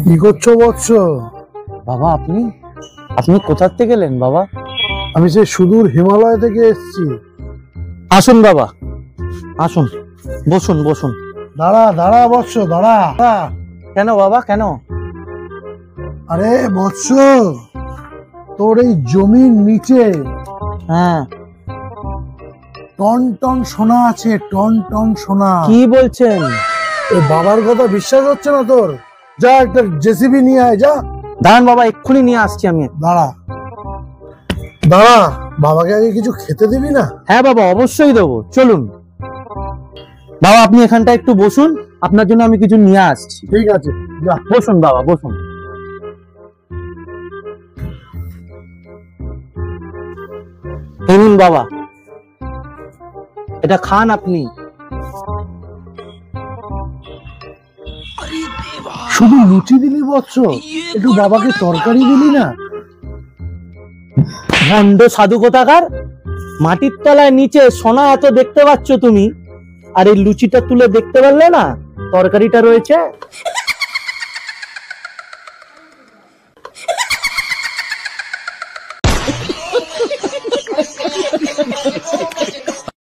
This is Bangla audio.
কি করছো বৎস? বাবা আপনি আপনি কোথা থেকে এলেন বাবা? আমি সে সুদূর হিমালয় থেকে এসেছি। আসুন বাবা, আসুন, বসুন বসুন। দাঁড়া দাঁড়া বৎস, দাঁড়া। কেন বাবা, কেন? আরে বৎস, তোর এই জমির নিচে হ্যাঁ, টন টন সোনা আছে, টন টন সোনা। কি বলছেন? ওই বাবার কথা বিশ্বাস হচ্ছে না তোর? যা একটা জেসিবি নিয়ে আয়, যা। দাঁড়ান বাবা, এক্ষুনি নিয়ে আসছি আমি। দাঁড়া দাঁড়া, বাবাকে আগে কিছু খেতে দিবি না? হ্যাঁ বাবা, অবশ্যই দেবো, চলুন। বাবা আপনি এখানটা একটু বসুন, আপনার জন্য আমি কিছু নিয়ে আসছি। ঠিক আছে, যা। বসুন বাবা, বসুন। শুনুন বাবা, এটা খান আপনি। শুধু লুচি দিলি বৎস, একটু বাবাকে তরকারি দিলি না? ভণ্ড সাধু কোথাকার! মাটির তলায় নিচে সোনা এত দেখতে পাচ্ছ তুমি, আর এই লুচিটা তুলে দেখতে পারলে না তরকারিটা রয়েছে?